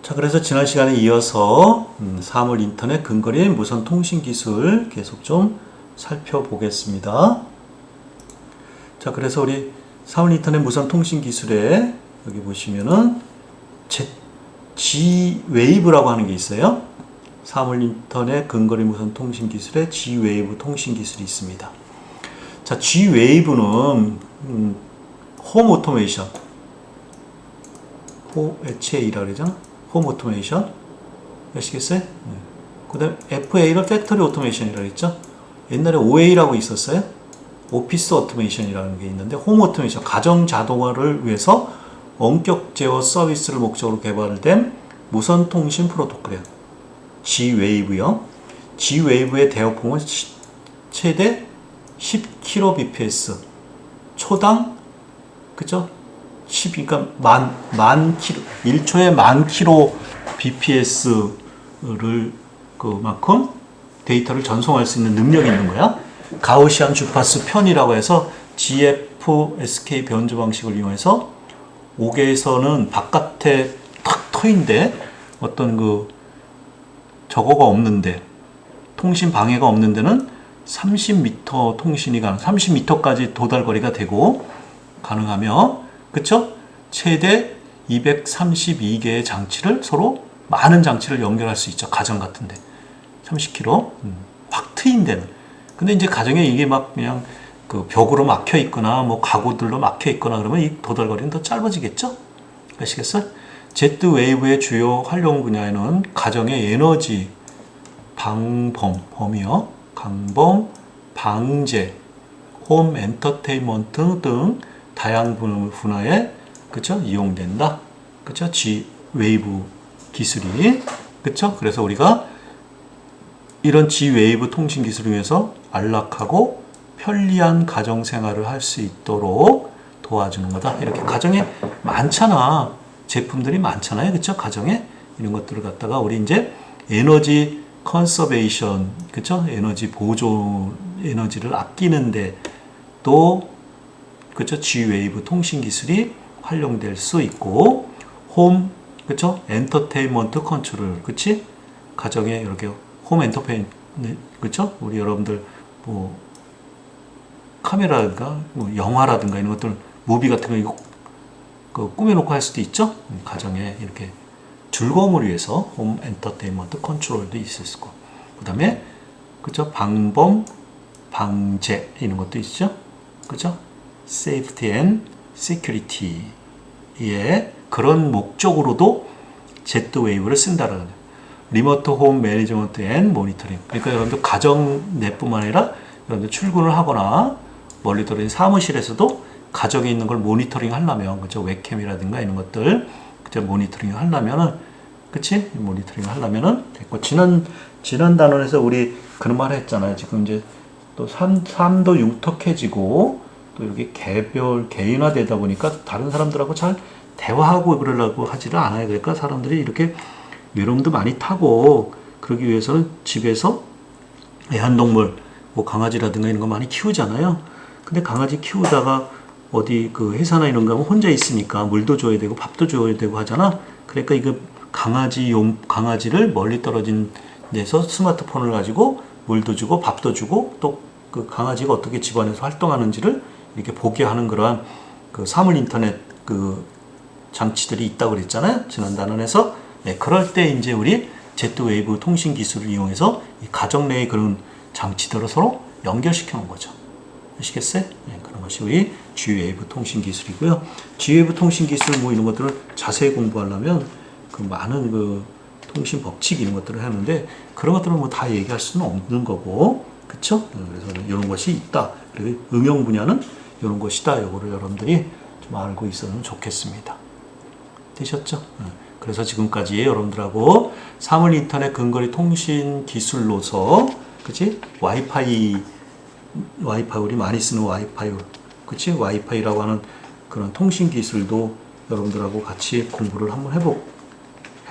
자, 그래서 지난 시간에 이어서 사물 인터넷 근거리 무선 통신 기술 계속 좀 살펴보겠습니다. 자, 그래서 우리 사물 인터넷 무선 통신 기술에 여기 보시면은 G웨이브라고 하는 게 있어요. 사물 인터넷 근거리 무선 통신 기술에 G웨이브 통신 기술이 있습니다. 자, G웨이브는 홈 오토메이션, HA라고 그러잖아. 홈 오토메이션 아시겠어요? 그 다음에 FA를 팩토리 오토메이션이라고 했죠. 옛날에 OA라고 있었어요. 오피스 오토메이션이라는 게 있는데, 홈 오토메이션, 가정 자동화를 위해서 원격 제어 서비스를 목적으로 개발된 무선 통신 프로토콜이에요. G웨이브요. G웨이브의 대역폭은 최대 10kbps, 초당, 그죠? 10, 그러니까 만 킬로, 1초에 1000kbps를 그만큼 데이터를 전송할 수 있는 능력이 있는 거야. 가우시안 주파수 편이라고 해서 GFSK 변조 방식을 이용해서 5개에서는 바깥에 탁 트인데 어떤 저거가 없는데, 통신 방해가 없는 데는 30m 통신이 30m까지 도달거리가 되고 가능하며, 그쵸? 최대 232개의 장치를, 서로 많은 장치를 연결할 수 있죠. 가정 같은데 30km 확 트인 데는. 근데 이제 가정에 이게 막 그냥 벽으로 막혀 있거나 뭐 가구들로 막혀 있거나 그러면 이 도달거리는 더 짧아지겠죠? 아시겠어요? Z웨이브의 주요 활용 분야에는 가정의 에너지 방범이요, 강범, 방제, 홈 엔터테인먼트 등 다양한 분야에, 그쵸? 이용된다. 그쵸? G웨이브 기술이. 그쵸? 그래서 우리가 이런 G웨이브 통신 기술을 위해서 안락하고 편리한 가정 생활을 할 수 있도록 도와주는 거다. 이렇게 가정에 많잖아. 제품들이 많잖아요. 그쵸? 가정에 이런 것들을 갖다가 우리 이제 에너지 컨서베이션, 그쵸? 에너지 보존, 에너지를 아끼는데 또, 그쵸? G웨이브 통신 기술이 활용될 수 있고, 홈, 그쵸? 엔터테인먼트 컨트롤, 그치? 가정에 이렇게 홈 엔터테인먼트, 그쵸? 우리 여러분들 뭐 카메라든가 뭐 영화라든가 이런 것들, 무비 같은 거 이거 꾸며놓고 할 수도 있죠? 가정에 이렇게 즐거움을 위해서 홈 엔터테인먼트 컨트롤도 있을 수 있고, 그 다음에, 그쵸? 방범, 방제, 이런 것도 있죠? 그죠? Safety and Security. 예, 그런 목적으로도 Z웨이브를 쓴다라는 거예요. 리모트 홈 매니지먼트 앤 모니터링. 그러니까 여러분들 가정 내뿐만 아니라 여러분들 출근을 하거나 멀리 떨어진 사무실에서도 가정에 있는 걸 모니터링 하려면, 그죠? 웹캠이라든가 이런 것들, 그죠? 모니터링 하려면은, 그치? 모니터링 하려면은 됐고, 지난 단원에서 우리 그런 말 했잖아요. 지금 이제 또 삶도 융턱해지고, 또 이렇게 개인화 되다 보니까 다른 사람들하고 잘 대화하고 그러려고 하지를 않아요. 그러니까 사람들이 이렇게 외로움도 많이 타고, 그러기 위해서는 집에서 애완동물, 뭐 강아지라든가 이런 거 많이 키우잖아요. 근데 강아지 키우다가 어디 회사나 이런 거 하면 혼자 있으니까 물도 줘야 되고 밥도 줘야 되고 하잖아. 그러니까 이거 강아지를 멀리 떨어진 데서 스마트폰을 가지고 물도 주고 밥도 주고, 또 그 강아지가 어떻게 집안에서 활동하는지를 이렇게 보게 하는 그러한 사물 인터넷 장치들이 있다고 그랬잖아요. 지난 단원에서. 네, 그럴 때 이제 우리 Z웨이브 통신 기술을 이용해서 이 가정 내의 그런 장치들을 서로 연결시켜 놓은 거죠. 아시겠어요? 네, 그런 것이 우리 G웨이브 통신 기술이고요. G웨이브 통신 기술 뭐 이런 것들을 자세히 공부하려면 많은 통신 법칙 이런 것들을 하는데, 그런 것들은 뭐 다 얘기할 수는 없는 거고, 그쵸? 그래서 이런 것이 있다. 그리고 응용 분야는 이런 것이다. 이거를 여러분들이 좀 알고 있으면 좋겠습니다. 되셨죠? 그래서 지금까지 여러분들하고 사물 인터넷 근거리 통신 기술로서, 그치? 와이파이 우리 많이 쓰는 와이파이, 그치? 와이파이라고 하는 그런 통신 기술도 여러분들하고 같이 공부를 한번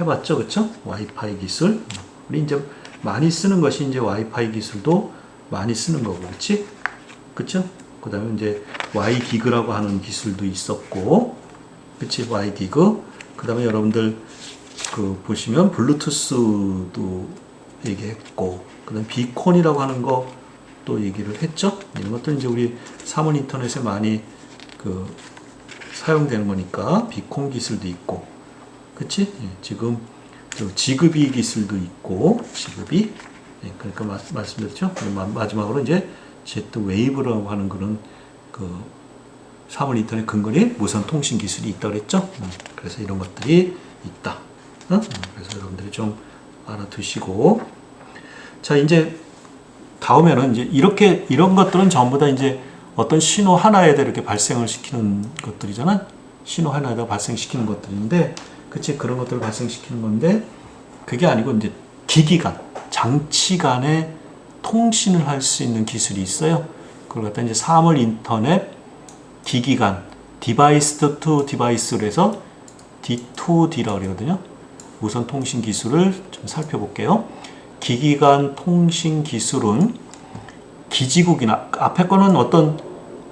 해봤죠, 그쵸? 와이파이 기술. 우리 이제 많이 쓰는 것이 이제 와이파이 기술도 많이 쓰는 거고, 그치? 그쵸? 그 다음에 이제 Y기그라고 하는 기술도 있었고, 그치? Y기그. 그 다음에 여러분들 그 보시면 블루투스도 얘기했고, 그다음 비콘이라고 하는 거 또 얘기를 했죠. 이런 것들은 이제 우리 사물 인터넷에 많이 그 사용되는 거니까 비콘 기술도 있고, 그치? 예, 지금 지그비 기술도 있고, 지그비. 예, 그러니까 말씀드렸죠. 마지막으로 이제 제트 웨이브라고 하는 그런 그 사물 인터넷 근거리 무선 통신 기술이 있다고 그랬죠. 그래서 이런 것들이 있다. 그래서 여러분들이 좀 알아두시고, 자, 이제 다음에는 이제 이런 것들은 전부 다 이제 어떤 신호 하나에다 이렇게 발생을 시키는 것들이잖아. 신호 하나에다 발생시키는 것들인데, 그치? 그런 것들을 발생시키는 건데, 그게 아니고 이제 기기 간, 장치 간의 통신을 할 수 있는 기술이 있어요. 그걸 갖다 이제 사물 인터넷 기기 간, 디바이스 투 디바이스로 해서 D2D라고 그러거든요. 무선 통신 기술을 좀 살펴볼게요. 기기 간 통신 기술은 기지국이나 앞에 거는 어떤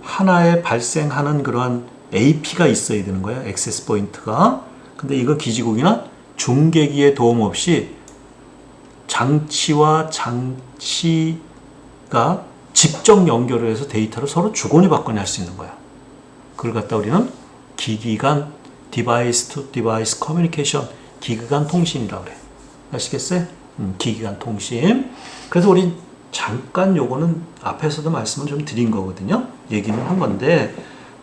하나에 발생하는 그러한 AP가 있어야 되는 거예요. 액세스 포인트가. 근데 이거 기지국이나 중계기의 도움 없이 장치와 장치가 직접 연결을 해서 데이터를 서로 주거니 받거니 할 수 있는 거야. 그걸 갖다 우리는 기기 간 디바이스 투 디바이스 커뮤니케이션, 기기 간 통신이라고 그래. 아시겠어요? 기기 간 통신. 그래서 우리 잠깐 요거는 앞에서도 말씀을 좀 드린 거거든요. 얘기는 한 건데,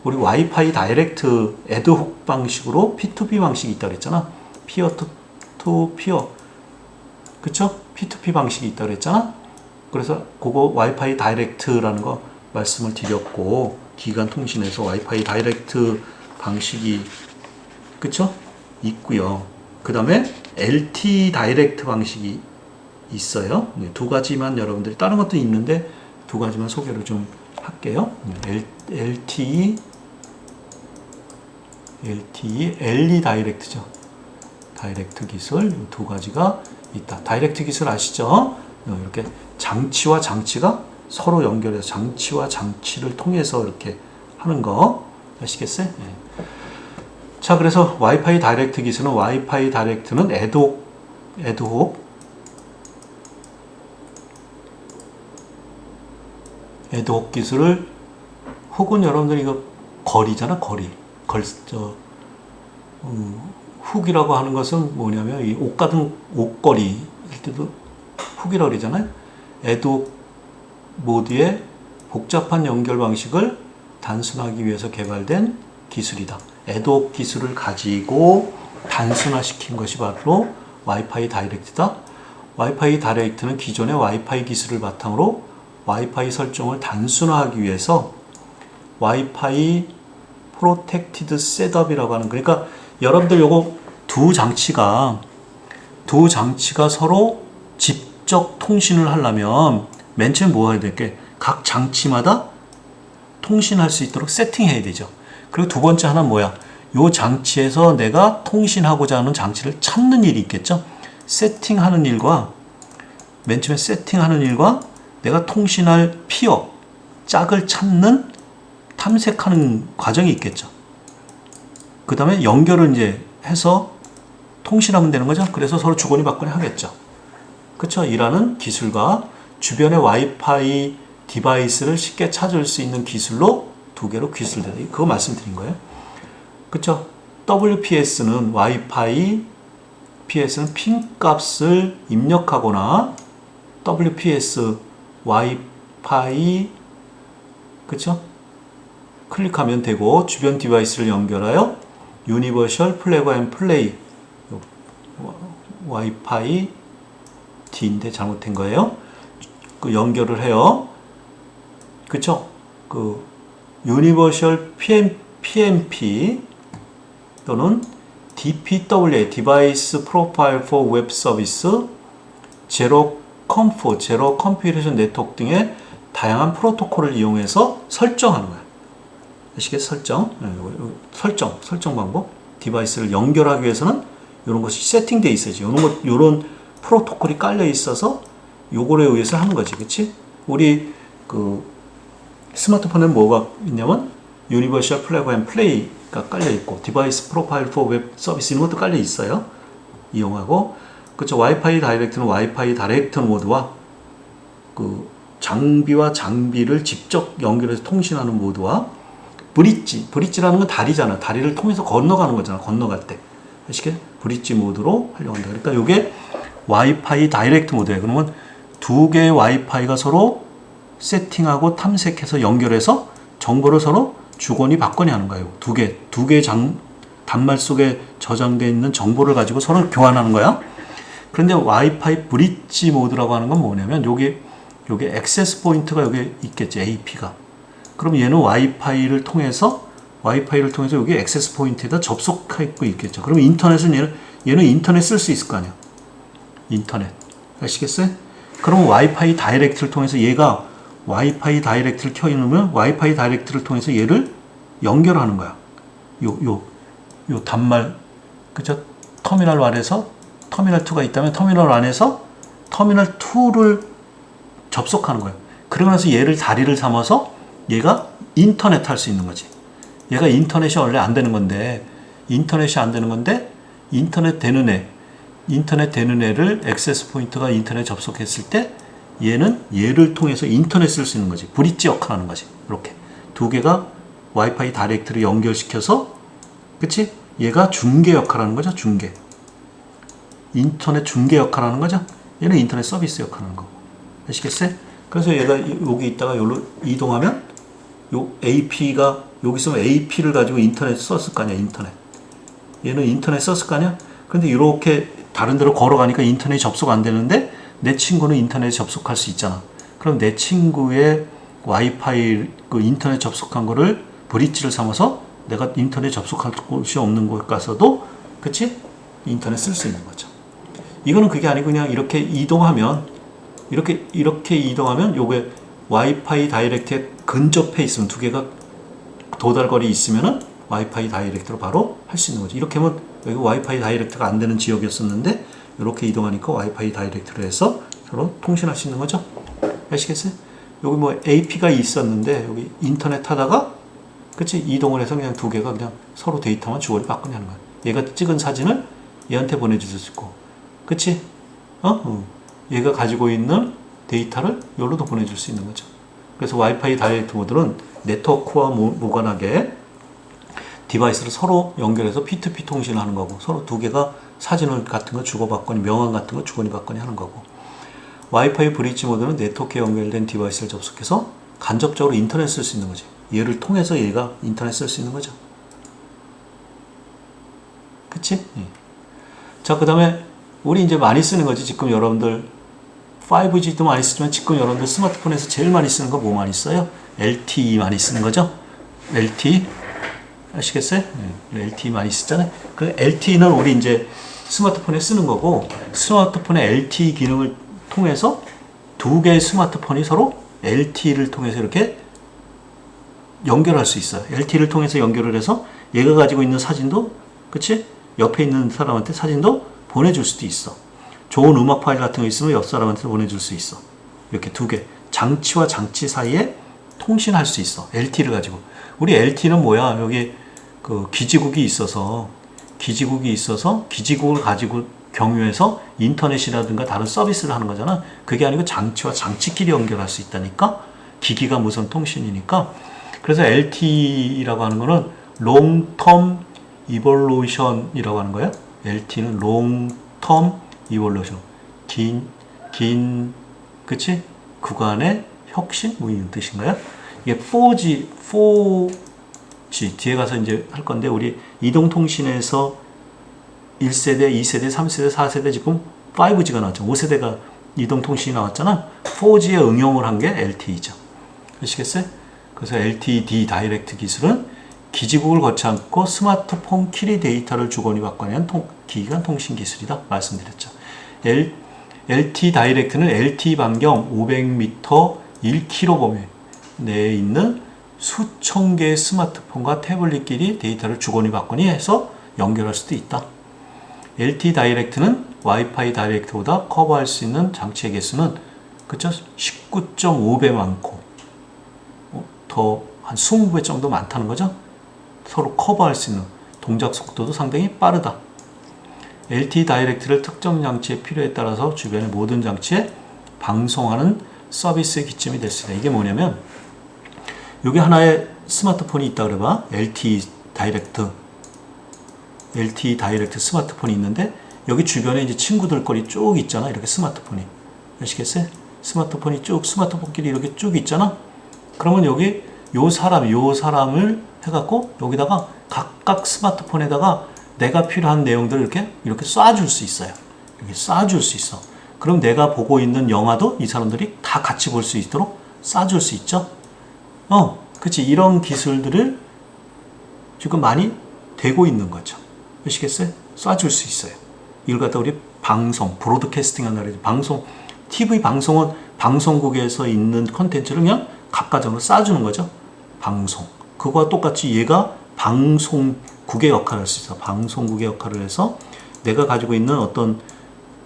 우리 와이파이 다이렉트 애드혹 방식으로 P2P 방식이 있다고 그랬잖아. 피어 투 피어. 그쵸? P2P 방식이 있다고 그랬잖아. 그래서 그거 와이파이 다이렉트라는 거 말씀을 드렸고, 기간 통신에서 와이파이 다이렉트 방식이, 그쵸? 있고요. 그 다음에 LTE 다이렉트 방식이 있어요. 두 가지만 여러분들이, 다른 것도 있는데 두 가지만 소개를 좀 할게요. LTE, LE 다이렉트죠. 다이렉트 기술, 두 가지가 있다. 다이렉트 기술 아시죠? 이렇게 장치와 장치가 서로 연결해서 장치와 장치를 통해서 이렇게 하는 거 아시겠어요? 네. 자, 그래서 와이파이 다이렉트 기술은, 와이파이 다이렉트는 애드혹 기술을, 혹은 여러분들 이거 거리잖아, 거리. 훅이라고 하는 것은 뭐냐면, 이 옷 같은 옷걸이일 때도 훅이라고 그러잖아요. 애드혹 모드의 복잡한 연결 방식을 단순하기 위해서 개발된 기술이다. 애드혹 기술을 가지고 단순화시킨 것이 바로 와이파이 다이렉트다. 와이파이 다이렉트는 기존의 와이파이 기술을 바탕으로 와이파이 설정을 단순화하기 위해서 와이파이 프로텍티드 셋업이라고 하는, 그러니까 여러분들 요거 두 장치가 서로 직접 통신을 하려면 맨 처음 뭐 해야 될게, 각 장치마다 통신할 수 있도록 세팅해야 되죠. 그리고 두 번째 하나는 뭐야? 요 장치에서 내가 통신하고자 하는 장치를 찾는 일이 있겠죠? 세팅하는 일과, 맨 처음에 세팅하는 일과 내가 통신할 피어, 짝을 찾는, 탐색하는 과정이 있겠죠. 그 다음에 연결을 이제 해서 통신하면 되는 거죠. 그래서 서로 주거니 받거니 하겠죠. 그쵸? 이라는 기술과 주변의 와이파이 디바이스를 쉽게 찾을 수 있는 기술로 두 개로 기술되다. 그거 말씀드린 거예요. 그쵸? WPS는 와이파이, PS는 핀 값을 입력하거나, WPS 와이파이, 그쵸? 클릭하면 되고, 주변 디바이스를 연결하여 유니버셜 플래그 앤 플레이, 와이파이 D인데 잘못된 거예요. 그 연결을 해요. 그쵸? 그 유니버셜 PMP 또는 DPWA, Device Profile for Web Service, 제로 컴포, 제로 컴퓨테이션 네트워크 등의 다양한 프로토콜을 이용해서 설정하는 거야. 아시겠어요? 설정 방법. 디바이스를 연결하기 위해서는 이런 것이 세팅되어 있어야지. 이런 프로토콜이 깔려 있어서 요거에 의해서 하는 거지, 그치? 우리 그 스마트폰에 뭐가 있냐면 유니버셜 플래그 앤 플레이가 깔려 있고, 디바이스 프로파일 포 웹 서비스 이런 것도 깔려 있어요. 이용하고, 그쵸. 와이파이 다이렉트는 와이파이 다이렉트 모드와 그 장비와 장비를 직접 연결해서 통신하는 모드와 브릿지라는 건 다리잖아. 다리를 통해서 건너가는 거잖아. 건너갈 때. 아시겠? 브릿지 모드로 활용한다. 그러니까 이게 와이파이 다이렉트 모드예요. 그러면 두 개의 와이파이가 서로 세팅하고 탐색해서 연결해서 정보를 서로 주거니 받거니 하는 거예요. 두 개의 단말 속에 저장되어 있는 정보를 가지고 서로 교환하는 거야. 그런데 와이파이 브릿지 모드라고 하는 건 뭐냐면 요게 액세스 포인트가 여기 있겠지. AP가. 그럼 얘는 와이파이를 통해서 여기 액세스 포인트에다 접속하고 있겠죠. 그럼 인터넷은 얘는 인터넷 쓸 수 있을 거 아니야. 인터넷. 아시겠어요? 그럼 와이파이 다이렉트를 통해서 얘가 와이파이 다이렉트를 켜놓으면 와이파이 다이렉트를 통해서 얘를 연결하는 거야. 요 단말, 그죠? 터미널 안에서 터미널 2가 있다면 터미널 안에서 터미널 2를 접속하는 거예요. 그러고 나서 얘를 다리를 삼아서 얘가 인터넷 할 수 있는 거지. 얘가 인터넷이 원래 안 되는 건데, 인터넷 되는 애를 액세스 포인트가 인터넷 접속했을 때 얘는 얘를 통해서 인터넷 쓸 수 있는 거지. 브릿지 역할을 하는 거지. 이렇게 두 개가 와이파이 다이렉트를 연결시켜서, 그치? 얘가 중개 역할을 하는 거죠. 중개. 인터넷 중개 역할을 하는 거죠. 얘는 인터넷 서비스 역할을 하는 거고. 아시겠어요? 그래서 얘가 여기 있다가 여기로 이동하면 요 AP가 여기 있으면 AP를 가지고 인터넷 썼을 거 아니야. 인터넷. 얘는 인터넷 썼을 거 아니야. 근데 이렇게 다른 데로 걸어가니까 인터넷 접속 안 되는데 내 친구는 인터넷 접속할 수 있잖아. 그럼 내 친구의 와이파이 그 인터넷 접속한 거를 브릿지를 삼아서 내가 인터넷 접속할 곳이 없는 곳 가서도, 그치? 인터넷 쓸 수 있는 거죠. 이거는 그게 아니고 그냥 이렇게 이동하면 요게 와이파이 다이렉트에 근접해 있으면 두 개가 도달거리 있으면은 와이파이 다이렉트로 바로 할 수 있는 거죠. 이렇게 하면 여기 와이파이 다이렉트가 안 되는 지역이었었는데 이렇게 이동하니까 와이파이 다이렉트로 해서 서로 통신할 수 있는 거죠. 아시겠어요? 여기 뭐 AP가 있었는데 여기 인터넷 하다가, 그치? 이동을 해서 그냥 두 개가 그냥 서로 데이터만 주고받거니 받거니 하는 거야. 얘가 찍은 사진을 얘한테 보내줄 수 있고, 그치? 얘가 가지고 있는 데이터를 여기로도 보내줄 수 있는 거죠. 그래서 와이파이 다이렉트 모드는 네트워크와 무관하게 디바이스를 서로 연결해서 P2P 통신을 하는 거고, 서로 두 개가 사진을 같은 거 주고받거니 명함 같은 거 주거니 받거니 하는 거고, 와이파이 브릿지 모드는 네트워크에 연결된 디바이스를 접속해서 간접적으로 인터넷 쓸 수 있는 거지. 얘를 통해서 얘가 인터넷 쓸 수 있는 거죠. 그치? 자, 그 다음에 우리 이제 많이 쓰는 거지. 지금 여러분들 5G도 많이 쓰지만 지금 여러분들 스마트폰에서 제일 많이 쓰는 거 뭐 많이 써요? LTE 많이 쓰는 거죠? LTE 아시겠어요? LTE 많이 쓰잖아요. 그 LTE는 우리 이제 스마트폰에 쓰는 거고, 스마트폰의 LTE 기능을 통해서 두 개의 스마트폰이 서로 LTE를 통해서 이렇게 연결할 수 있어요. LTE를 통해서 연결을 해서 얘가 가지고 있는 사진도, 그치? 옆에 있는 사람한테 사진도 보내줄 수도 있어. 좋은 음악 파일 같은 거 있으면 옆 사람한테 보내줄 수 있어. 이렇게 두 개. 장치와 장치 사이에 통신할 수 있어. LTE를 가지고. 우리 LTE는 뭐야? 여기 그 기지국이 있어서 기지국을 가지고 경유해서 인터넷이라든가 다른 서비스를 하는 거잖아. 그게 아니고 장치와 장치끼리 연결할 수 있다니까. 기기가 무선 통신이니까. 그래서 LTE라고 하는 거는 Long Term Evolution이라고 하는 거예요. LTE는 Long Term Evolution. 긴, 그치? 구간의 혁신? 뭐 이런 뜻인가요? 이게 4G 뒤에 가서 이제 할 건데, 우리 이동통신에서 1세대, 2세대, 3세대, 4세대 지금 5G가 나왔죠. 5세대가 이동통신이 나왔잖아. 4G에 응용을 한 게 LTE죠. 아시겠어요? 그래서 LTE-D 다이렉트 기술은 기지국을 거치 않고 스마트폰 키리 데이터를 주거니 받거니 하는 기기간 통신 기술이다 말씀드렸죠. LTE 다이렉트는 LTE 반경 500m 1km 범위 내에 있는 수천 개의 스마트폰과 태블릿끼리 데이터를 주거니 받거니 해서 연결할 수도 있다. LTE 다이렉트는 와이파이 다이렉트보다 커버할 수 있는 장치의 개수는, 그쵸? 19.5배 많고 더 한 20배 정도 많다는 거죠. 서로 커버할 수 있는 동작 속도도 상당히 빠르다. LTE 다이렉트를 특정 장치의 필요에 따라서 주변의 모든 장치에 방송하는 서비스의 기점이 될 수 있다. 이게 뭐냐면 여기 하나의 스마트폰이 있다 그래봐. LTE 다이렉트 스마트폰이 있는데 여기 주변에 이제 친구들 거리 쭉 있잖아. 이렇게 스마트폰이. 아시겠어요? 스마트폰끼리 이렇게 쭉 있잖아. 그러면 여기 요 사람을 해갖고 여기다가 각각 스마트폰에다가 내가 필요한 내용들을 이렇게 쏴줄 수 있어요. 이렇게 쏴줄 수 있어. 그럼 내가 보고 있는 영화도 이 사람들이 다 같이 볼 수 있도록 쏴줄 수 있죠. 그치. 이런 기술들을 지금 많이 되고 있는 거죠. 아시겠어요? 쏴줄 수 있어요. 이걸 갖다 우리 브로드캐스팅 한다 그러지. TV 방송은 방송국에서 있는 컨텐츠를 그냥 각가정으로 쏴주는 거죠. 그거와 똑같이 얘가 방송국의 역할을 할 수 있어. 방송국의 역할을 해서 내가 가지고 있는 어떤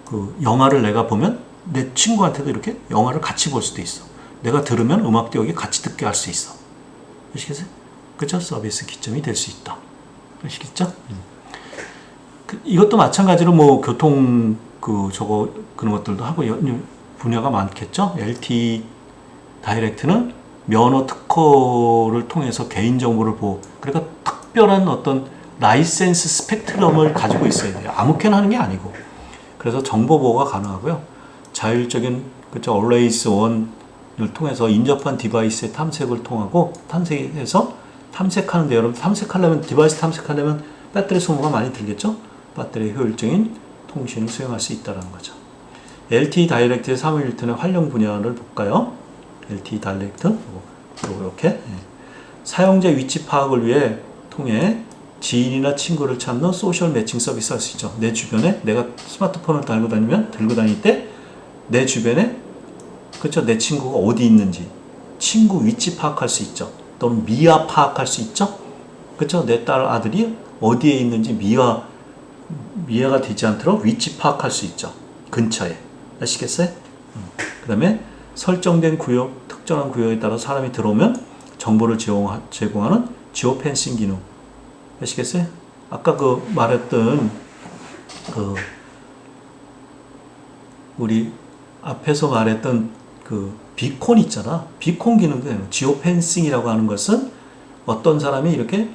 그 영화를 내가 보면 내 친구한테도 이렇게 영화를 같이 볼 수도 있어. 내가 들으면 음악도 여기 같이 듣게 할 수 있어. 아시겠어요? 그죠? 서비스 기점이 될 수 있다. 아시겠죠? 이것도 마찬가지로 뭐 교통 그런 것들도 하고 분야가 많겠죠? LTE 다이렉트는 면허 특허를 통해서 개인정보를 그러니까 특별한 어떤 라이센스 스펙트럼을 가지고 있어야 돼요. 아무렇게나 하는 게 아니고. 그래서 정보 보호가 가능하고요. 자율적인, always on을 통해서 인접한 디바이스의 탐색을 통하고, 탐색하는데, 여러분, 디바이스 탐색하려면 배터리 소모가 많이 들겠죠? 배터리 효율적인 통신을 수행할 수 있다는 거죠. LTE 다이렉트의 사무일턴의 활용 분야를 볼까요? LTE 다이렉트 이렇게 사용자 위치 파악을 통해 지인이나 친구를 찾는 소셜 매칭 서비스 할 수 있죠. 내 주변에 내가 스마트폰을 들고 다닐 때 내 주변에 내 친구가 어디 있는지 친구 위치 파악할 수 있죠. 또는 미아 파악할 수 있죠. 내 딸 아들이 어디에 있는지 미아가 되지 않도록 위치 파악할 수 있죠. 근처에. 아시겠어요? 그 다음에 설정된 특정한 구역에 따라 사람이 들어오면 정보를 제공하는 지오펜싱 기능. 아시겠어요? 아까 말했던 우리 앞에서 말했던 비콘 있잖아. 비콘 기능도 돼요. 지오펜싱이라고 하는 것은 어떤 사람이 이렇게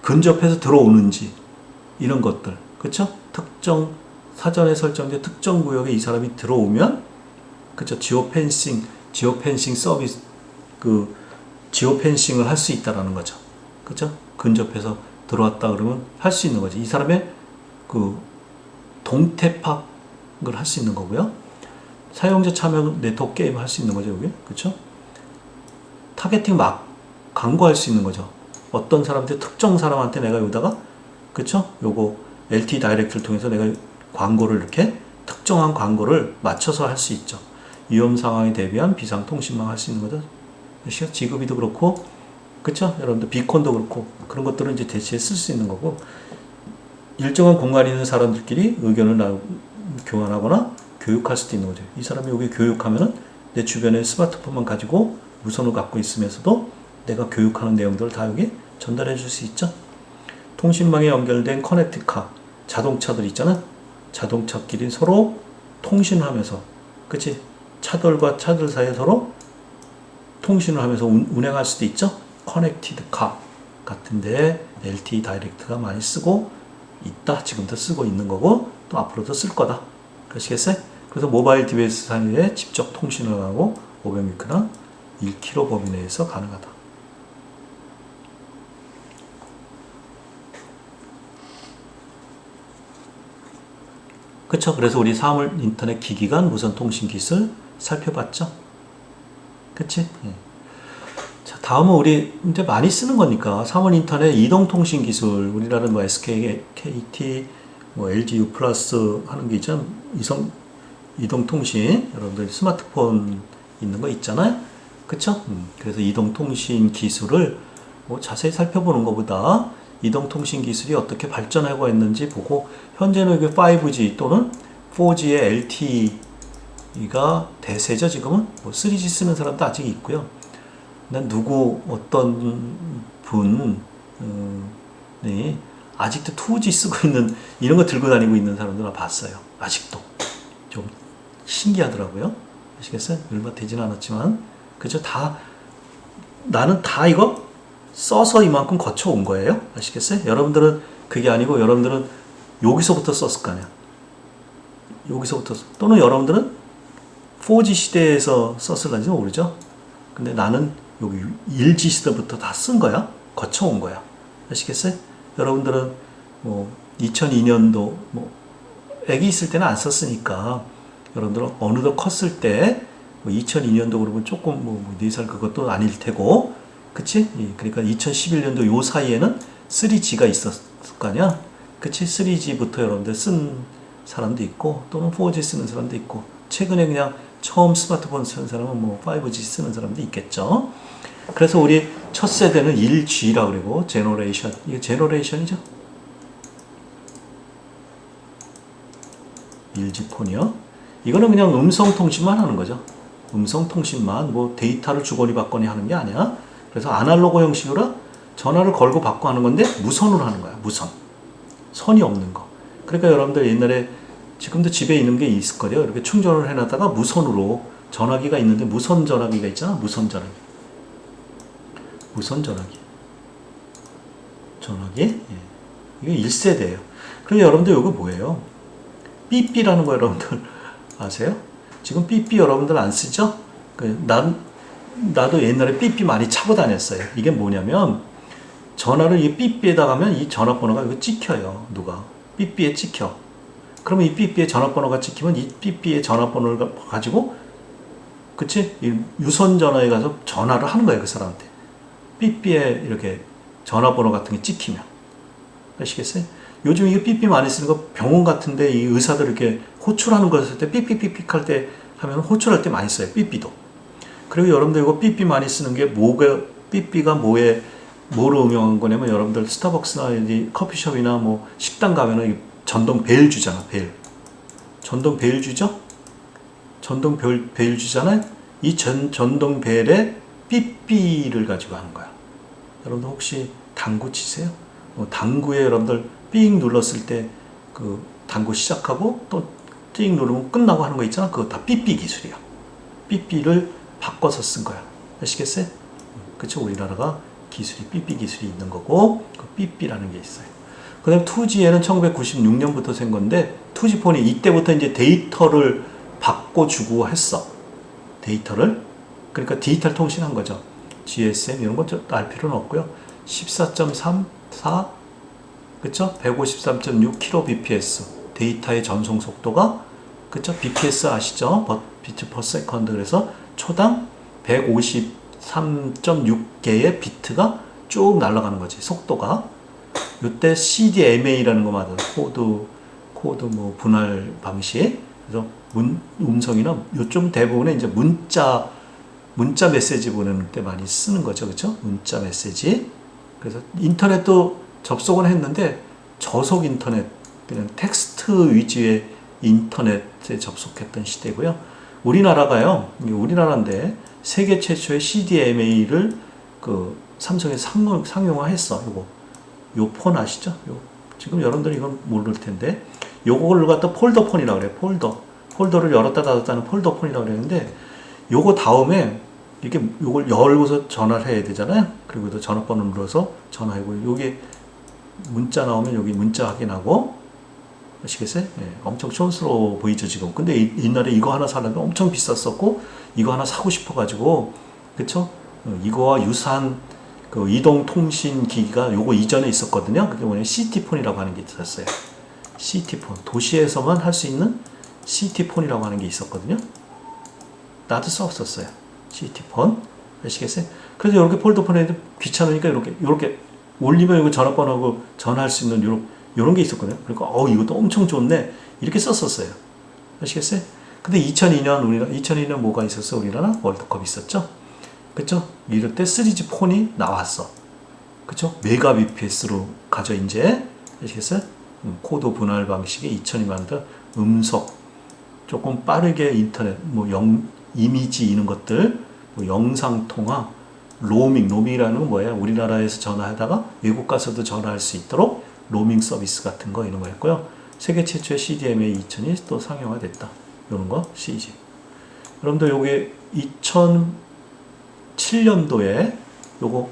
근접해서 들어오는지 이런 것들. 그쵸? 사전에 설정된 특정 구역에 이 사람이 들어오면 지오펜싱 서비스 지오펜싱을 할 수 있다라는 거죠. 그죠? 근접해서 들어왔다 그러면 할 수 있는 거지. 이 사람의 동태 파악을 할 수 있는 거고요. 사용자 참여 네트워크 게임을 할 수 있는 거죠, 여기. 그쵸? 타겟팅 광고할 수 있는 거죠. 어떤 사람한테, 특정 사람한테 내가 여기다가, 그쵸? 요거 LTE 다이렉트를 통해서 내가 특정한 광고를 맞춰서 할 수 있죠. 위험 상황에 대비한 비상통신망 할 수 있는 거죠. 지급이도 그렇고, 그쵸? 여러분들 비콘도 그렇고, 그런 것들은 이제 대체에 쓸 수 있는 거고, 일정한 공간에 있는 사람들끼리 의견을 교환하거나 교육할 수도 있는 거죠. 이 사람이 여기 교육하면은 내 주변에 스마트폰만 가지고 무선을 갖고 있으면서도 내가 교육하는 내용들을 다 여기 전달해 줄 수 있죠. 통신망에 연결된 커넥트카, 자동차들 있잖아. 자동차끼리 서로 통신하면서, 그치? 차들과 차들 사이에 서로 통신을 하면서 운행할 수도 있죠. 커넥티드 카 같은데 LTE 다이렉트가 많이 쓰고 있다. 지금도 쓰고 있는 거고 또 앞으로도 쓸 거다. 그러시겠어요? 그래서 모바일 디바이스 사이에 직접 통신을 하고 500m나 1km 범위 내에서 가능하다. 그쵸? 그래서 우리 사물 인터넷 기기간 무선 통신 기술 살펴봤죠? 그치? 자, 다음은 우리 이제 많이 쓰는 거니까 사물 인터넷 이동 통신 기술, 우리나라는 뭐 SK, KT, 뭐 LG U 플러스 하는 게 있잖아요. 이동 통신, 여러분들 스마트폰 있는 거 있잖아요. 그쵸? 그래서 이동 통신 기술을 뭐 자세히 살펴보는 것보다 이동 통신 기술이 어떻게 발전하고 있는지 보고, 현재는 이게 5G 또는 4G의 LTE가 대세죠. 지금은 뭐 3G 쓰는 사람도 아직 있고요. 난 어떤 분이 아직도 2G 쓰고 있는 이런 거 들고 다니고 있는 사람들은 봤어요. 아직도 좀 신기하더라고요. 아시겠어요? 얼마 되진 않았지만 그죠? 다 나는 다 이거 써서 이만큼 거쳐온 거예요. 아시겠어요? 여러분들은 그게 아니고 여러분들은 여기서부터 썼을 거 아니야. 여기서부터 또는 여러분들은 4G 시대에서 썼을런지 모르죠. 근데 나는 여기 1G 시대부터 다 쓴 거야. 거쳐온 거야. 아시겠어요? 여러분들은 뭐 2002년도 뭐 애기 있을 때는 안 썼으니까 여러분들은 어느덧 컸을 때 뭐 2002년도 그러면 조금 뭐 4살 그것도 아닐 테고 그치? 그러니까 2011년도 요 사이에는 3G가 있었을 거 아니야? 그치? 3G부터 여러분들 쓴 사람도 있고 또는 4G 쓰는 사람도 있고 최근에 그냥 처음 스마트폰 쓰는 사람은 뭐 5G 쓰는 사람도 있겠죠. 그래서 우리 첫 세대는 1G라고 그러고 제너레이션 이게 제너레이션이죠. 1G 폰이요. 이거는 그냥 음성통신만 하는 거죠. 음성통신만 뭐 데이터를 주거니 받거니 하는 게 아니야. 그래서 아날로그 형식으로 전화를 걸고 받고 하는 건데 무선으로 하는 거야. 무선. 선이 없는 거. 그러니까 여러분들 옛날에 지금도 집에 있는 게 있을 거예요. 이렇게 충전을 해놨다가 무선으로 전화기가 있는데 무선 전화기가 있잖아. 무선 전화기. 무선 전화기. 전화기. 예. 이게 1세대예요. 그럼 여러분들 이거 뭐예요? 삐삐라는 거 여러분들 아세요? 지금 삐삐 여러분들 안 쓰죠? 나도 옛날에 삐삐 많이 차고 다녔어요. 이게 뭐냐면 전화를 이 삐삐에다 가면 이 전화번호가 이거 찍혀요. 누가? 삐삐에 찍혀. 그러면 이 삐삐에 전화번호가 찍히면 이 삐삐의 전화번호를 가지고 그치? 이 유선 전화에 가서 전화를 하는 거예요. 그 사람한테. 삐삐에 이렇게 전화번호 같은 게 찍히면. 아시겠어요? 요즘 이게 삐삐 많이 쓰는 거 병원 같은데 이 의사들 이렇게 호출하는 거 했을 때 삐삐삐삐 할 때 하면 호출할 때 많이 써요. 삐삐도. 그리고 여러분들 이거 삐삐 많이 쓰는 게 뭐가 삐삐가 뭐로 응용한 거냐면 여러분들 스타벅스나 커피숍이나 뭐 식당 가면은 전동 벨 주잖아. 벨. 전동 벨 주죠? 전동 벨 주잖아요. 이 전동 벨에 삐삐를 가지고 하는 거야. 여러분들 혹시 당구 치세요? 당구에 여러분들 삥 눌렀을 때 그 당구 시작하고 또 띵 누르면 끝나고 하는 거 있잖아. 그거 다 삐삐 기술이야. 삐삐를 바꿔서 쓴 거야. 아시겠어요? 그쵸? 우리나라가 기술이 삐삐 기술이 있는 거고 그 삐삐라는 게 있어요. 그 다음에 2G에는 1996년부터 생 건데 2G 폰이 이때부터 이제 데이터를 바꿔주고 했어. 데이터를. 그러니까 디지털 통신한 거죠. GSM 이런 거 알 필요는 없고요. 14.34 그쵸? 153.6kbps 데이터의 전송 속도가 그쵸? bps 아시죠? 비트 퍼 세컨드. 그래서 초당 153.6개의 비트가 쭉 날아가는 거지. 속도가. 이때 CDMA라는 거 맞아. 코드 뭐 분할 방식. 그래서 음성이나 요즘 대부분의 이제 문자 메시지 보내는 때 많이 쓰는 거죠. 그쵸? 문자 메시지. 그래서 인터넷도 접속은 했는데 저속 인터넷, 그냥 텍스트 위주의 인터넷에 접속했던 시대고요. 우리나라가요, 우리나라인데 세계 최초의 CDMA를 그 삼성에 상용화했어. 요 폰 아시죠? 지금 여러분들 이건 모를 텐데, 요걸 갖다 폴더폰이라고 그래요. 폴더를 열었다 닫았다 하는 폴더폰이라고 그랬는데, 요거 다음에 이렇게 요걸 열고서 전화를 해야 되잖아요. 그리고 또 전화번호 눌러서 전화하고, 요게 문자 나오면 여기 문자 확인하고, 아시겠어요? 네, 엄청 촌스러워 보이죠, 지금. 근데 옛날에 이거 하나 사려면 엄청 비쌌었고, 이거 하나 사고 싶어가지고, 그쵸? 이거와 유사한 그 이동통신 기기가 요거 이전에 있었거든요. 그게 뭐냐면 CT폰이라고 하는 게 있었어요. CT폰. 도시에서만 할 수 있는 CT폰이라고 하는 게 있었거든요. 나도 썼었어요. CT폰. 아시겠어요? 그래서 이렇게 폴더폰에 귀찮으니까 이렇게 올리면 이거 전화번호하고 전화할 수 있는 요런 게 있었거든요. 그러니까 이것도 엄청 좋네. 이렇게 썼었어요. 아시겠어요? 근데 2002년 뭐가 있었어? 우리나라 월드컵 있었죠? 그쵸? 이럴 때 3G 폰이 나왔어. 그쵸? 메가bps로 가져 이제. 아시겠어요? 코드 분할 방식의 2002년도 음성 조금 빠르게 인터넷 이미지 이런 것들 영상 통화 로밍이라는 건 뭐예요? 우리나라에서 전화하다가 외국 가서도 전화할 수 있도록 로밍 서비스 같은 거 이런 거 했고요. 세계 최초의 CDMA 2000이 또 상용화됐다. 이런 거 CG. 여러분들 요게 2007년도에 요거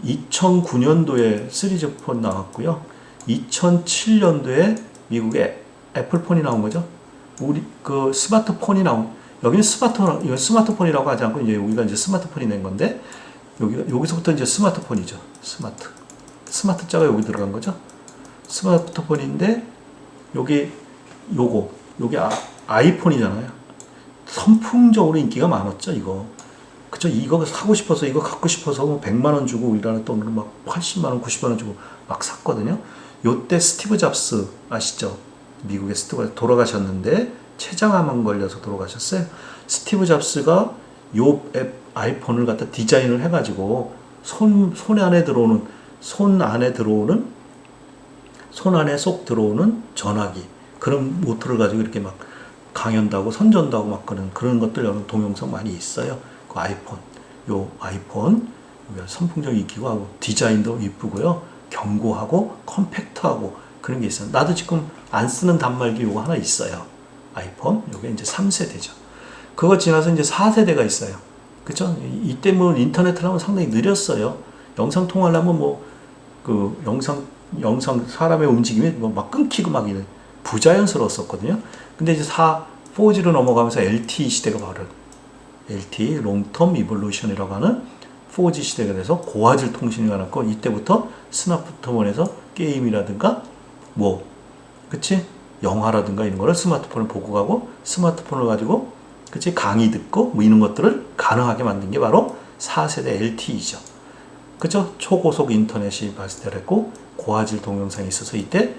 2009년도에 시리즈 폰 나왔고요. 2007년도에 미국에 애플폰이 나온 거죠. 우리 그 스마트폰이 나온, 여기는 이건 스마트폰이라고 하지 않고 이제 여기가 이제 스마트폰이 된 건데, 여기서부터 이제 스마트폰이죠. 스마트 자가 여기 들어간 거죠. 스마트폰인데 여기 요게 아이폰이잖아요. 선풍적으로 인기가 많았죠, 이거. 그쵸? 이거 사고 싶어서, 이거 갖고 싶어서 뭐 100만 원 주고 우리나라 돈으로 막 80만 원, 90만 원 주고 막 샀거든요. 요때 스티브 잡스 아시죠? 미국의 스티브 돌아가셨는데 췌장암 걸려서 돌아가셨어요. 스티브 잡스가 요 아이폰을 갖다 디자인을 해가지고 손 안에 쏙 들어오는 전화기, 그런 모터를 가지고 이렇게 막 강연도 하고 선전도 하고 막 그런 것들 여러분 동영상 많이 있어요. 그 아이폰 선풍적인 인기고 하고 디자인도 이쁘고요, 견고하고 컴팩트하고 그런 게 있어요. 나도 지금 안 쓰는 단말기 요거 하나 있어요. 아이폰 요게 이제 3세대죠. 그거 지나서 이제 4세대가 있어요. 그쵸? 이때 뭐 인터넷을 하면 상당히 느렸어요. 영상 통화하려면 뭐 그 영상 사람의 움직임이 뭐 막 끊기고 막 이런 부자연스러웠었거든요. 근데 이제 4G로 넘어가면서 LTE 시대가 바로 LTE 롱텀 이볼루션이라고 하는 4G 시대가 돼서 고화질 통신이 나왔고, 이때부터 스마트폰에서 게임이라든가 뭐 그치? 영화라든가 이런 거를 스마트폰을 보고 가고, 스마트폰을 가지고 그치? 강의 듣고 뭐 이런 것들을 가능하게 만든 게 바로 4세대 LTE죠. 그쵸? 초고속 인터넷이 발달했고 고화질 동영상이 있어서 이때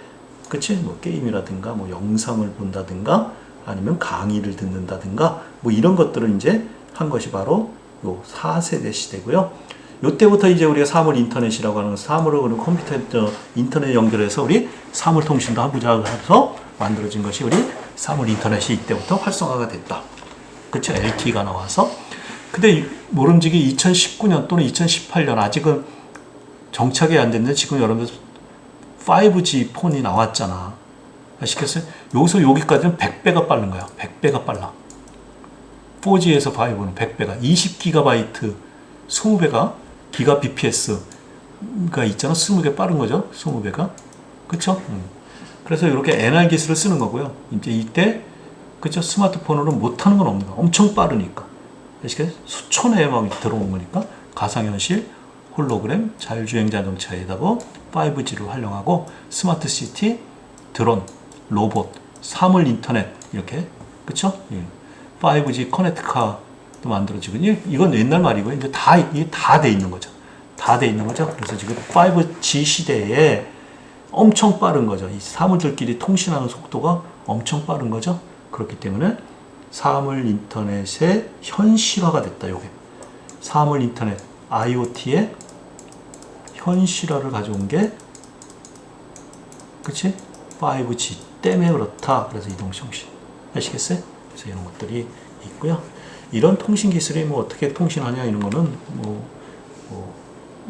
그치? 뭐 게임이라든가 뭐 영상을 본다든가 아니면 강의를 듣는다든가 뭐 이런 것들을 이제 한 것이 바로 요 4세대 시대고요. 요때부터 이제 우리가 사물 인터넷이라고 하는, 사물을 그리고 컴퓨터 인터넷 연결해서 우리 사물 통신도 하고자 해서 만들어진 것이 우리 사물 인터넷이 이때부터 활성화가 됐다. 그쵸? LTE가 나와서. 근데 모름지기 2019년 또는 2018년 아직은 정착이 안 됐는데 지금 여러분들 5G 폰이 나왔잖아. 아시겠어요? 여기서 여기까지는 100배가 빠른 거야. 100배가 빨라. 4G에서 5는 100배가, 20GB, 20배가 기가 bps가 있잖아. 20배 빠른 거죠. 20배가. 그쵸? 그래서 이렇게 NR 기술을 쓰는 거고요. 이제 이때 그쵸? 스마트폰으로 못하는 건 없는 거야. 엄청 빠르니까. 아시겠어요? 수천에 막 들어온 거니까 가상현실, 홀로그램, 자율주행 자동차에다가 5G를 활용하고 스마트 시티, 드론, 로봇, 사물 인터넷 이렇게 그쵸? 5G 커넥트카도 만들어지고, 이건 옛날 말이고요. 이제 이게 다 돼 있는 거죠. 다 돼 있는 거죠. 그래서 지금 5G 시대에 엄청 빠른 거죠. 이 사물들끼리 통신하는 속도가 엄청 빠른 거죠. 그렇기 때문에 사물 인터넷의 현실화가 됐다. 요게 사물 인터넷 IoT의 현실화를 가져온 게 그치? 5G 때문에 그렇다. 그래서 이동통신 아시겠어요? 그래서 이런 것들이 있고요. 이런 통신 기술이 뭐 어떻게 통신하냐 이런 거는 뭐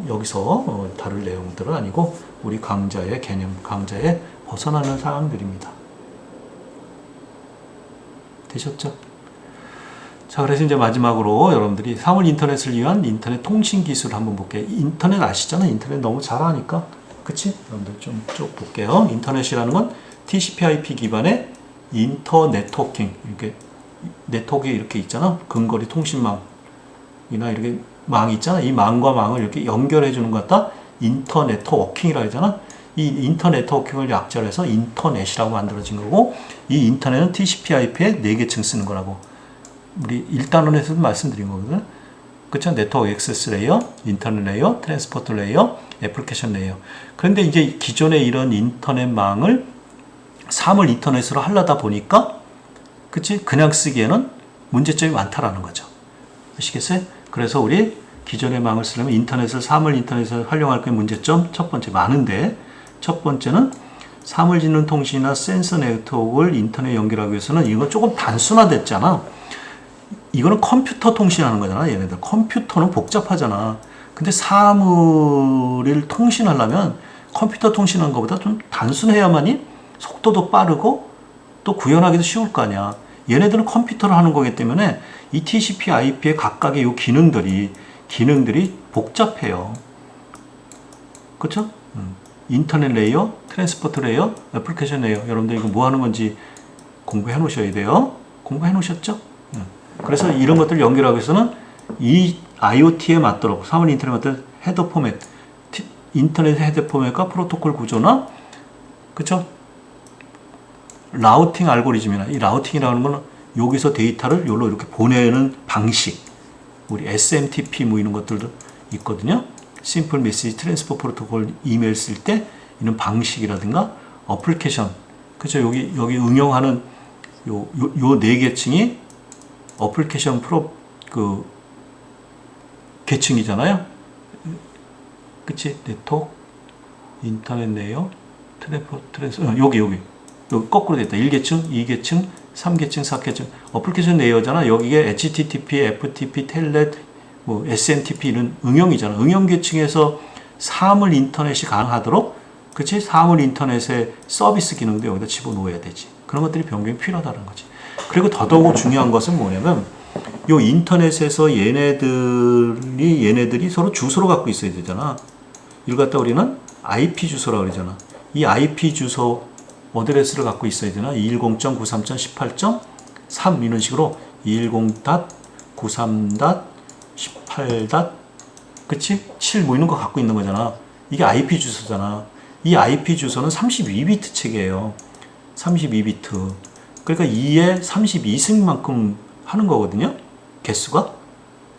여기서 다룰 내용들은 아니고 우리 강좌의 개념, 강좌에 벗어나는 사항들입니다. 되셨죠? 자, 그래서 이제 마지막으로 여러분들이 사물 인터넷을 위한 인터넷 통신 기술을 한번 볼게요. 인터넷 아시잖아요. 인터넷 너무 잘 아니까. 그치? 여러분들 좀 쭉 볼게요. 인터넷이라는 건 TCP/IP 기반의 인터 네트워킹, 이렇게 네트워크가 이렇게 있잖아. 근거리 통신망이나 이렇게 망이 있잖아. 이 망과 망을 이렇게 연결해 주는 것 같다. 인터 네트워킹이라고 하잖아. 이 인터 네트워킹을 약자로 해서 인터넷이라고 만들어진 거고, 이 인터넷은 TCP/IP에 4개층 쓰는 거라고 우리 1단원에서도 말씀드린 거거든. 그쵸? 네트워크 액세스 레이어, 인터넷 레이어, 트랜스포트 레이어, 애플리케이션 레이어. 그런데 이제 기존의 이런 인터넷망을 사물 인터넷으로 하려다 보니까 그치? 그냥 쓰기에는 문제점이 많다라는 거죠. 아시겠어요? 그래서 우리 기존의 망을 쓰려면 인터넷을 사물 인터넷을 활용할 게 문제점 첫 번째 많은데, 첫 번째는 사물 지능 통신이나 센서 네트워크를 인터넷 연결하기 위해서는 이거 조금 단순화됐잖아. 이거는 컴퓨터 통신하는 거잖아. 얘네들 컴퓨터는 복잡하잖아. 근데 사물을 통신하려면 컴퓨터 통신하는 것보다 좀 단순해야만이 속도도 빠르고 또 구현하기도 쉬울 거 아니야. 얘네들은 컴퓨터를 하는 거기 때문에 이 TCP, IP의 각각의 요 기능들이 복잡해요. 그렇죠? 인터넷 레이어, 트랜스포트 레이어, 애플리케이션 레이어. 여러분들 이거 뭐 하는 건지 공부해 놓으셔야 돼요. 공부해 놓으셨죠? 그래서 이런 것들 연결하기 위해서는 이 IoT에 맞도록 사물 인터넷에 맞도록 헤더 포맷, 인터넷 헤더 포맷과 프로토콜 구조나 그렇죠? 라우팅 알고리즘이나 이 라우팅이라는 건 여기서 데이터를 여기로 이렇게 보내는 방식, 우리 SMTP 뭐 이런 것들도 있거든요. 심플 메시지 트랜스퍼 프로토콜 이메일 쓸 때 이런 방식이라든가 어플리케이션, 그죠? 여기 응용하는 요 네 계층이 어플리케이션 계층이잖아요. 그치? 네트워크, 인터넷 레이어, 여기 거꾸로 됐다. 1계층, 2계층, 3계층, 4계층. 어플리케이션 레이어잖아. 여기에 HTTP, FTP, 텔넷, 뭐 SMTP 이런 응용이잖아. 응용 계층에서 사물 인터넷이 가능하도록, 그치? 사물 인터넷의 서비스 기능도 여기다 집어넣어야 되지. 그런 것들이 변경이 필요하다는 거지. 그리고 더더욱 중요한 것은 뭐냐면, 요 인터넷에서 얘네들이 서로 주소를 갖고 있어야 되잖아. 이걸 갖다 우리는 IP 주소라고 그러잖아. 이 IP 주소 어드레스를 갖고 있어야 되나? 210.93.18.3 이런 식으로 210.93.18. 그치? 7 뭐 이런 거 갖고 있는 거잖아. 이게 IP 주소잖아. 이 IP 주소는 32비트 체계예요. 32비트. 그러니까 2에 32승만큼 하는 거거든요. 개수가.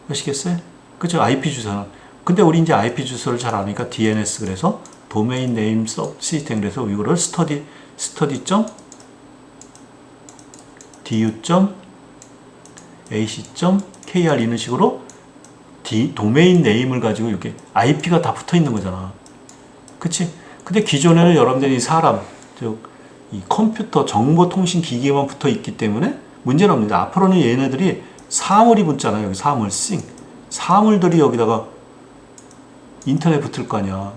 아시겠어요? 그죠? IP 주소는. 근데 우리 이제 IP 주소를 잘 아니까 DNS 그래서 도메인 네임 서브 시스템 그래서 이거를 study.du.ac.kr 이런 식으로 도메인 네임을 가지고 이렇게 IP가 다 붙어 있는 거잖아. 그치? 근데 기존에는 여러분들이 이 컴퓨터 정보통신 기기만 붙어 있기 때문에 문제는 없는데 앞으로는 얘네들이 사물이 붙잖아요. 여기 사물, 사물들이 여기다가 인터넷 붙을 거 아니야.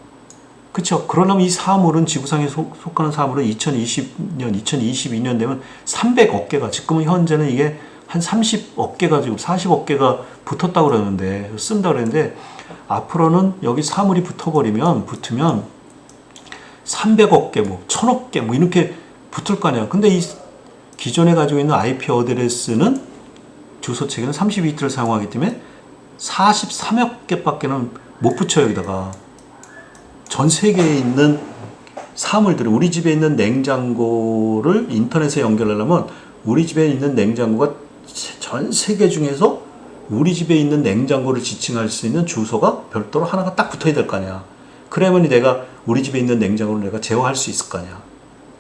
그쵸? 그러려면 이 사물은 지구상에 속하는 사물은 2020년, 2022년 되면 300억 개가, 지금은 현재는 이게 한 30억 개가 지금 40억 개가 붙었다고 그러는데, 쓴다고 그러는데, 앞으로는 여기 사물이 붙으면 300억 개, 뭐, 1000억 개, 뭐, 이렇게 붙을 거 아니야. 근데 이 기존에 가지고 있는 IP 어드레스는 주소 체계는 32비트를 사용하기 때문에 43억 개밖에는 못 붙여, 여기다가. 전 세계에 있는 사물들, 우리 집에 있는 냉장고를 인터넷에 연결하려면 우리 집에 있는 냉장고가 전 세계 중에서 우리 집에 있는 냉장고를 지칭할 수 있는 주소가 별도로 하나가 딱 붙어야 될 거 아니야. 그래야만 내가 우리 집에 있는 냉장고를 내가 제어할 수 있을 거 아니야.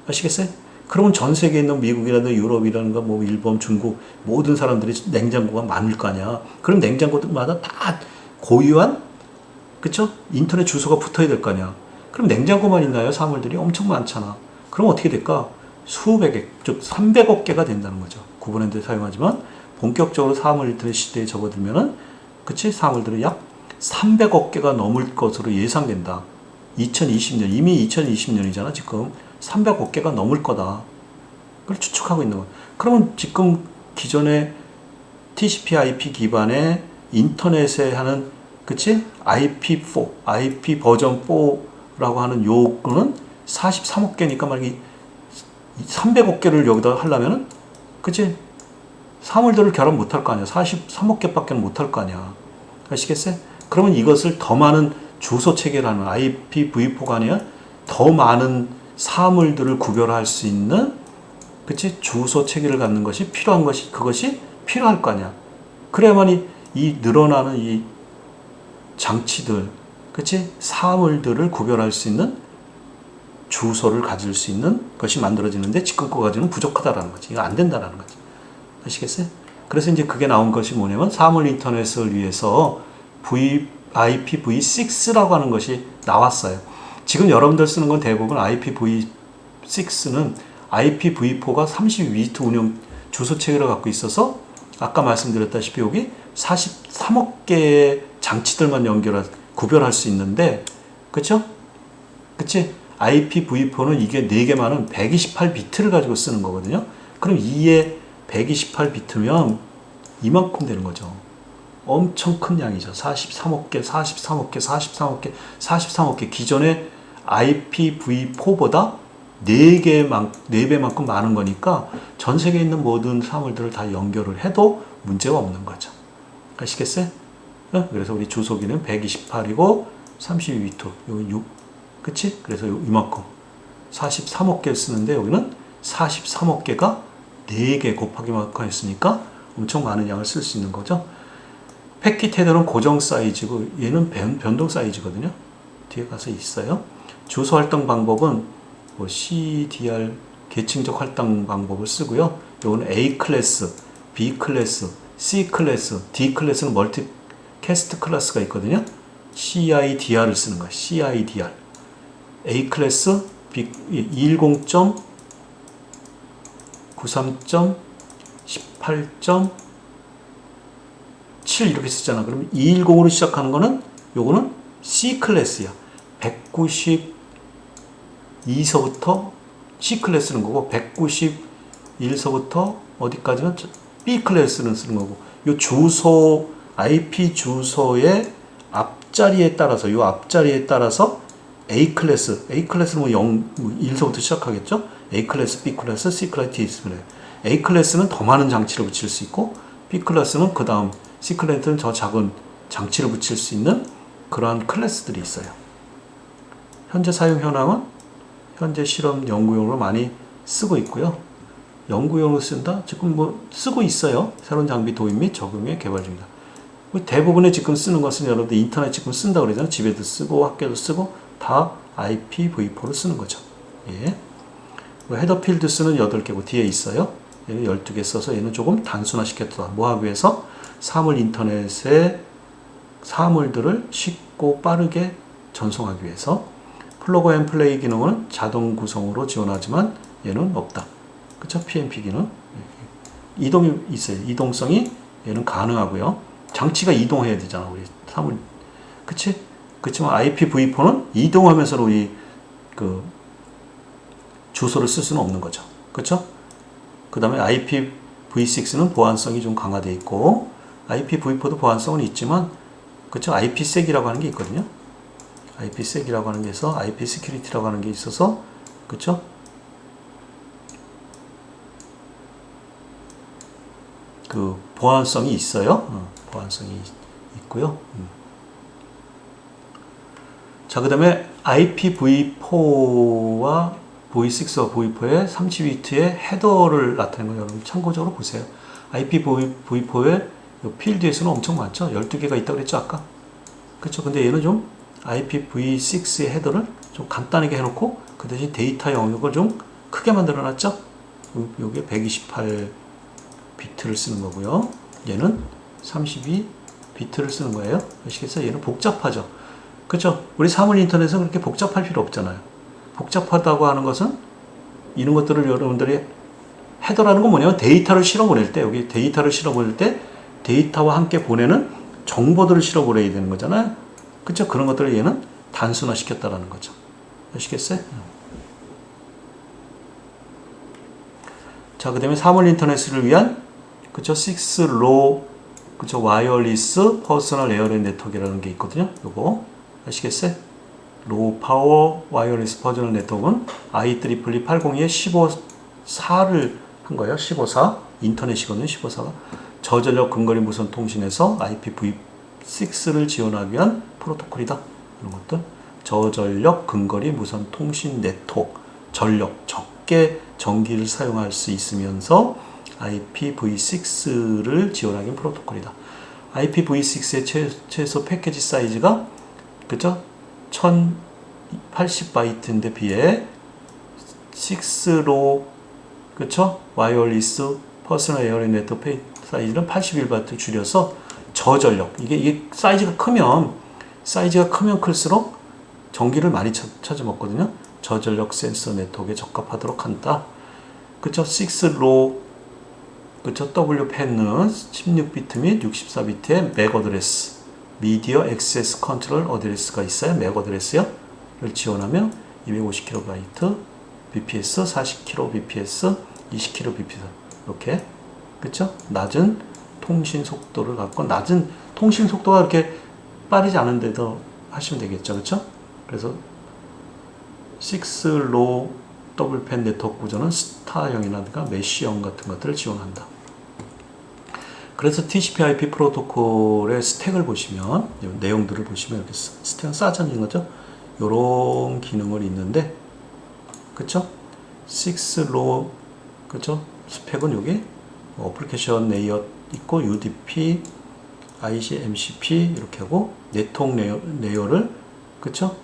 아시겠어요? 그러면 전 세계에 있는 미국이라든가 유럽이라든가 뭐 일본, 중국 모든 사람들이 냉장고가 많을 거 아니야. 그럼 냉장고마다 다 고유한 그쵸? 인터넷 주소가 붙어야 될 거 아니야. 그럼 냉장고만 있나요? 사물들이 엄청 많잖아. 그럼 어떻게 될까? 수백억, 즉 300억 개가 된다는 거죠. 구분핸드 사용하지만 본격적으로 사물 인터넷 시대에 접어들면은 그치? 사물들은 약 300억 개가 넘을 것으로 예상된다. 2020년, 이미 2020년이잖아. 지금 300억 개가 넘을 거다. 그걸 추측하고 있는 거야. 그러면 지금 기존의 TCP/IP 기반의 인터넷에 하는 그치? IP4, IP 버전 4라고 하는 요거는 43억 개니까 만약에 300억 개를 여기다 하려면은, 그치? 사물들을 결합 못 할 거 아니야. 43억 개밖에 못 할 거 아니야. 아시겠어요? 그러면 이것을 더 많은 주소 체계라는 IPv4가 아니라 더 많은 사물들을 구별할 수 있는, 그치? 주소 체계를 갖는 것이 그것이 필요할 거 아니야. 그래야만이 이 늘어나는 이 장치들, 그치? 사물들을 구별할 수 있는 주소를 가질 수 있는 것이 만들어지는데 지금 거 가지고는 부족하다라는 거지. 이거 안 된다라는 거지. 아시겠어요? 그래서 이제 그게 나온 것이 뭐냐면 사물 인터넷을 위해서 IPv6라고 하는 것이 나왔어요. 지금 여러분들 쓰는 건 대부분 IPv6는 IPv4가 32비트 운영 주소 체계를 갖고 있어서 아까 말씀드렸다시피 여기 43억 개의 장치들만 구별할 수 있는데, 그쵸? 그치? IPv4는 이게 4개만은 128비트를 가지고 쓰는 거거든요. 그럼 2에 128비트면 이만큼 되는 거죠. 엄청 큰 양이죠. 43억 개, 43억 개, 43억 개, 43억 개. 기존의 IPv4보다 4배만큼 많은 거니까 전 세계에 있는 모든 사물들을 다 연결을 해도 문제가 없는 거죠. 아시겠어요? 그래서 우리 주소기는 128이고 32비트. 여기 6. 그치? 그래서 이만큼. 43억 개를 쓰는데 여기는 43억 개가 4개 곱하기 만큼 했으니까 엄청 많은 양을 쓸 수 있는 거죠. 패킷 헤더는 고정 사이즈고 얘는 변동 사이즈거든요. 뒤에 가서 있어요. 주소 활동 방법은 뭐 CDR 계층적 활동 방법을 쓰고요. 요거는 A 클래스, B 클래스, C 클래스, D 클래스는 멀티 캐스트 클래스가 있거든요. CIDR을 쓰는 거예요. CIDR. A 클래스 210.93.18. 7 이렇게 쓰잖아. 그러면 210으로 시작하는 거는 요거는 C 클래스야. 192서부터 C 클래스는 거고 191서부터 어디까지는 B 클래스는 쓰는 거고 요 주소 IP 주소의 앞자리에 따라서 요 앞자리에 따라서 A 클래스는 뭐 1서부터 시작하겠죠. A 클래스, B 클래스, C 클래스, D 클래스. A 클래스는 더 많은 장치를 붙일 수 있고 B 클래스는 그 다음 C 클래스는 더 작은 장치를 붙일 수 있는 그러한 클래스들이 있어요. 현재 사용 현황은 현재 실험 연구용으로 많이 쓰고 있고요. 연구용으로 쓴다? 지금 뭐 쓰고 있어요. 새로운 장비 도입 및 적용에 개발 중이다. 대부분의 지금 쓰는 것은 여러분들 인터넷 지금 쓴다 그러잖아요. 집에도 쓰고 학교도 쓰고 다 IPv4를 쓰는 거죠. 예. 헤더 필드 수는 8개고 뒤에 있어요. 얘는 12개 써서 얘는 조금 단순화시켰다. 뭐 하기 위해서? 사물 인터넷의 사물들을 쉽고 빠르게 전송하기 위해서. 플러그 앤 플레이 기능은 자동 구성으로 지원하지만 얘는 없다. 그쵸? PNP 기능. 이동이 있어요. 이동성이 얘는 가능하고요. 장치가 이동해야 되잖아. 우리 사물. 그치? 그렇지만 IPv4는 이동하면서 우리 그 주소를 쓸 수는 없는 거죠. 그쵸? 그 다음에 IPv6는 보안성이 좀 강화되어 있고 IPv4도 보안성은 있지만 그쵸? IPsek이라고 하는 게 있거든요. IPsek이라고 하는 게 있어서 IP 시큐리티라고 하는 게 있어서 그쵸? 그 보안성이 있어요. 보안성이 있고요. 자, 그 다음에 IPv4와 V6와 V4의 30비트의 헤더를 나타내는 거 여러분 참고적으로 보세요. IPv4의 필드에서는 엄청 많죠. 12개가 있다고 그랬죠, 아까. 그렇죠. 근데 얘는 좀 IPv6의 헤더를 좀 간단하게 해놓고 그 대신 데이터 영역을 좀 크게 만들어 놨죠. 여기에 128비트를 쓰는 거고요. 얘는 32비트를 쓰는 거예요. 아시겠어요? 얘는 복잡하죠. 그렇죠. 우리 사물 인터넷은 그렇게 복잡할 필요 없잖아요. 복잡하다고 하는 것은 이런 것들을 여러분들이 헤더라는 건 뭐냐면 데이터를 실어 보낼 때 여기 데이터를 실어 보낼 때 데이터와 함께 보내는 정보들을 실어 보내야 되는 거잖아요. 그렇죠? 그런 것들을 얘는 단순화 시켰다라는 거죠. 아시겠어요? 자, 그다음에 사물 인터넷을 위한 그렇죠? 6로우 그렇죠? 와이어리스 퍼스널 에어레이 네트워크라는 게 있거든요. 요거 아시겠어요? 로우 파워 와이어리스 퍼스널 네트워크는 IEEE 802에 15.4를 한 거예요. 15.4 인터넷이거든요. 15.4가 저전력 근거리 무선 통신에서 IPv6를 지원하기 위한 프로토콜이다. 이런 것들 저전력 근거리 무선 통신 네트워크 전력 적게 전기를 사용할 수 있으면서 IPv6를 지원하기 위한 프로토콜이다. IPv6의 최소 패키지 사이즈가 그죠? 1080바이트인데 비해 6로 그쵸? 와이어리스 퍼스널 에어레이 네트워크 사이즈는 81바이트 줄여서 저전력 이게 사이즈가 크면 클수록 전기를 많이 차지먹거든요. 저전력 센서 네트워크에 적합하도록 한다. 그쵸? 6로 그쵸? WPAN은 16비트 및 64비트의 맥 어드레스 미디어 액세스 컨트롤 어드레스가 있어요. 맥 어드레스요. 를 지원하며 250kB bps, 40kbps, 20kbps 이렇게 그쵸? 낮은 통신 속도를 갖고 낮은 통신 속도가 이렇게 빠르지 않은데도 하시면 되겠죠, 그쵸? 그래서 6 로우 더블팬 네트워크 구조는 스타형이라든가 메쉬형 같은 것들을 지원한다. 그래서 TCP/IP 프로토콜의 스택을 보시면 내용들을 보시면 이렇게 스택은 싸져있는 거죠. 요런 기능을 있는데 그쵸? 6 로우 그쵸? 스펙은 여기 어플리케이션 레이어 있고 UDP, ICMCP 이렇게 하고 네트워크 레이어를 그쵸?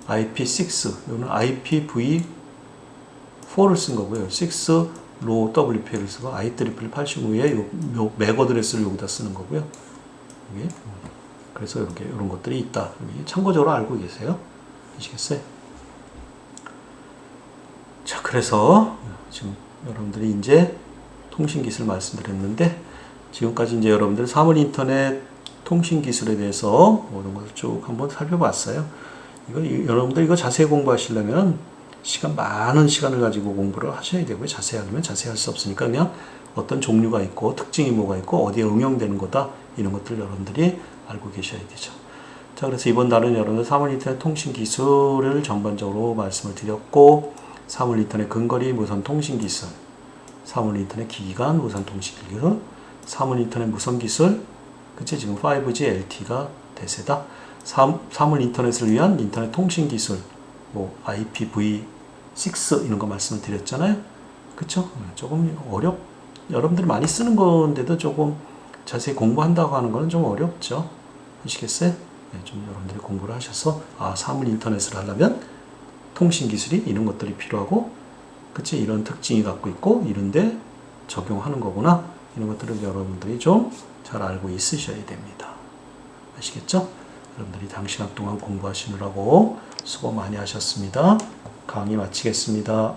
IP6 이거는 IPv4를 쓴 거고요. 6 로우 WPA를 쓰고 IEEE 85에 요 맥 어드레스를 여기다 쓰는 거고요. 여기. 그래서 이렇게 이런 것들이 있다. 참고적으로 알고 계세요. 아시겠어요? 자, 그래서 지금 여러분들이 이제 통신 기술 말씀드렸는데 지금까지 이제 여러분들 사물 인터넷 통신 기술에 대해서 이런 것을 쭉 한번 살펴봤어요. 여러분들 이거 자세히 공부하시려면 많은 시간을 가지고 공부를 하셔야 되고요. 자세히 하려면 자세히 할 수 없으니까 그냥 어떤 종류가 있고 특징이 뭐가 있고 어디에 응용되는 거다 이런 것들을 여러분들이 알고 계셔야 되죠. 자, 그래서 이번 달은 여러분들 사물 인터넷 통신 기술을 전반적으로 말씀을 드렸고 사물 인터넷 근거리 무선 통신 기술, 사물 인터넷 기기 간 무선 통신 기술, 사물 인터넷 무선 기술, 그치? 지금 5G LTE가 대세다. 사물 인터넷을 위한 인터넷 통신 기술, 뭐 IPv6 이런 거 말씀을 드렸잖아요. 그쵸? 조금 여러분들이 많이 쓰는 건데도 조금 자세히 공부한다고 하는 거는 좀 어렵죠. 아시겠어요? 네, 좀 여러분들이 공부를 하셔서 사물 인터넷을 하려면 통신 기술이 이런 것들이 필요하고 그치? 이런 특징이 갖고 있고 이런데 적용하는 거구나. 이런 것들을 여러분들이 좀 잘 알고 있으셔야 됩니다. 아시겠죠? 여러분들이 당시간 동안 공부하시느라고 수고 많이 하셨습니다. 강의 마치겠습니다.